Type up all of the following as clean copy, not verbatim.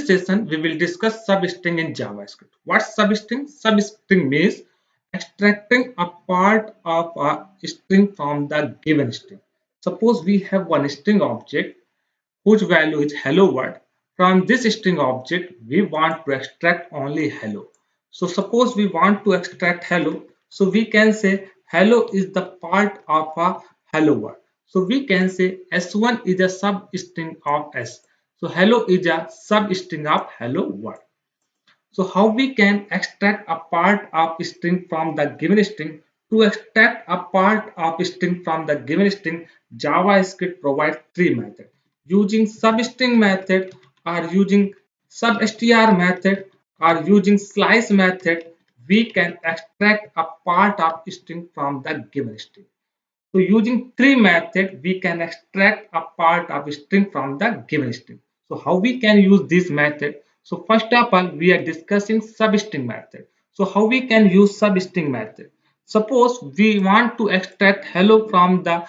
session, we will discuss substring in JavaScript. What's substring? Substring means extracting a part of a string from the given string. Suppose we have one string object whose value is hello world. From this string object, we want to extract only hello. So suppose we want to extract hello, so we can say hello is the part of a hello world. So we can say s1 is a substring of s. So hello is a substring of hello world. So how we can extract a part of string from the given string? To extract a part of string from the given string, JavaScript provides three methods. Using substring method or using substr method or using slice method, we can extract a part of string from the given string. So using three methods, we can extract a part of a string from the given string. So how we can use this method? So first of all, we are discussing substring method. So how we can use substring method? Suppose we want to extract hello from the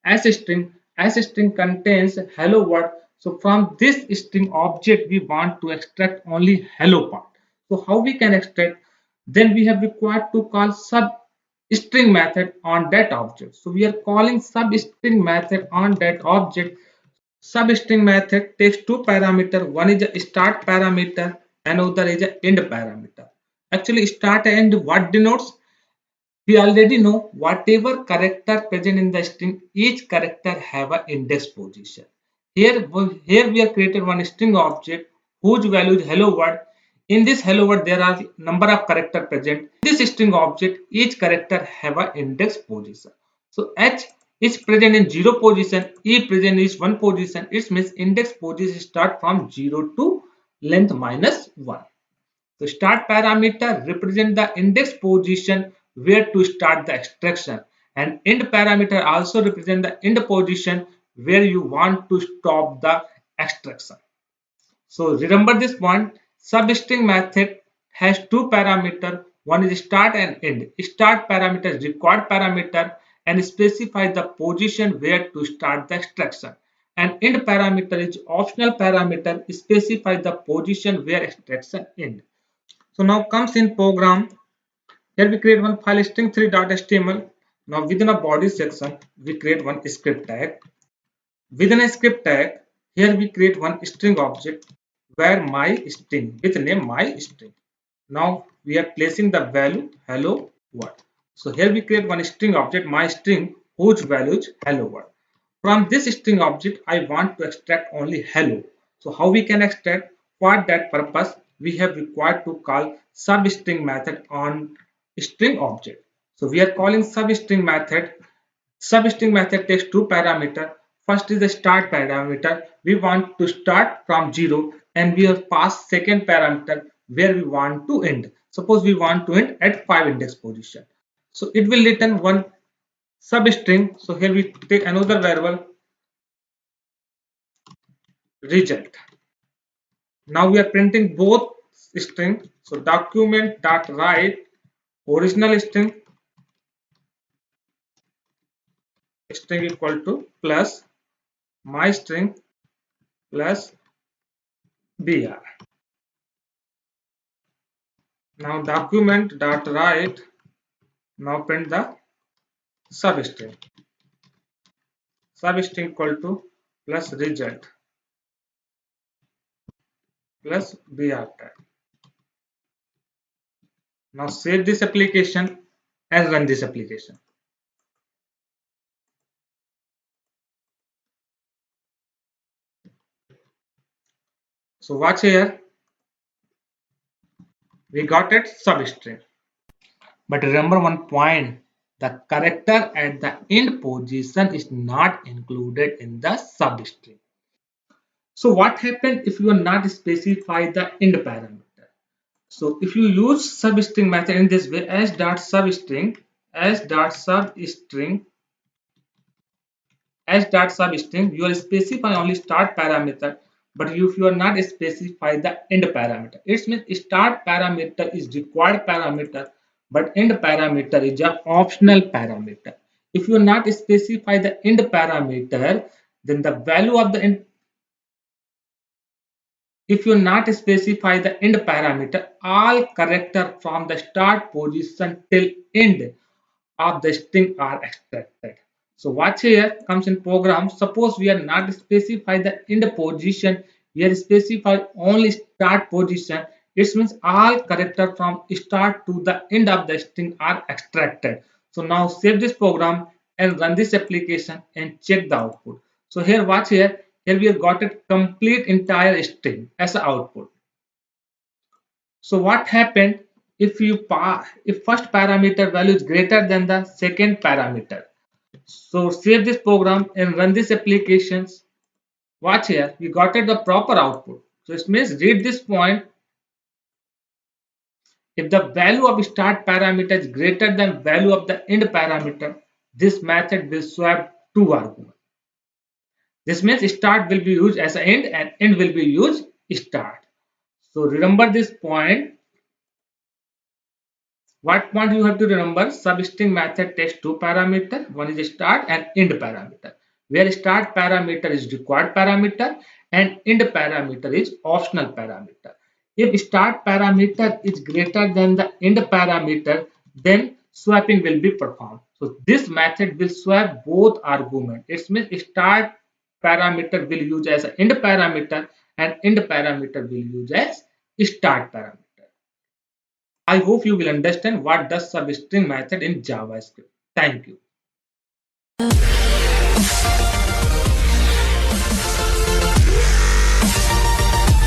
S string. S string contains hello word. So from this string object, we want to extract only hello part. So how we can extract? Then we have required to call substring method on that object. So we are calling substring method on that object. Substring method takes two parameters. One is a start parameter, another is an end parameter. Actually, start and end what denotes? We already know whatever character present in the string, each character have an index position. Here we have created one string object whose value is hello world. In this hello world, there are number of character present. In this string object, each character have an index position. So H is present in 0 position, E present is 1 position. It means index position start from 0 to length minus 1. The start parameter represent the index position where to start the extraction, and end parameter also represent the end position where you want to stop the extraction. So remember this point, substring method has two parameters. One is start and end. Start parameter is required parameter and specify the position where to start the extraction. And end parameter is optional parameter, specify the position where extraction end. So now comes in program. Here we create one file string 3.html. Now within a body section, we create one script tag. Within a script tag, here we create one string object where my string with name my string. Now we are placing the value hello world. So here we create one string object my string whose value is hello world. From this string object, I want to extract only hello. So how we can extract? For that purpose, we have required to call substring method on string object. So we are calling substring method. Substring method takes two parameters. First is the start parameter. We want to start from 0 and we have passed second parameter where we want to end. Suppose we want to end at 5 index position. So it will return one substring. So here we take another variable result. Now we are printing both string. So document dot write original string equal to plus my string plus br. Now document dot write now print the substring. Substring equal to plus result plus br tag. Now save this application and run this application. So watch here. We got it substring. But remember one point, the character at the end position is not included in the substring. So what happens if you are not specify the end parameter? So if you use substring method in this way, s.substring, s.substring, you will specify only start parameter, but if you are not specify the end parameter, it means start parameter is required parameter, but end parameter is an optional parameter. If you are not specify the end parameter, then the value of the end If you not specify the end parameter, all character from the start position till end of the string are extracted. So watch here comes in program. Suppose we are not specify the end position, we are specify only start position. It means all character from start to the end of the string are extracted. So now save this program and run this application and check the output. So here watch here. Here we have got a complete entire string as an output. So what happened if first parameter value is greater than the second parameter? So save this program and run this applications. Watch here, we got it the proper output. So it means read this point. If the value of start parameter is greater than value of the end parameter, this method will swap two arguments. This means start will be used as an end and end will be used start. So remember this point. What point you have to remember? Substring method takes two parameters. One is start and end parameter. Where start parameter is required parameter and end parameter is optional parameter. If start parameter is greater than the end parameter, then swapping will be performed. So this method will swap both arguments. It means start parameter will use as an end parameter and end parameter will use as start parameter. I hope you will understand what does substring method in JavaScript. Thank you.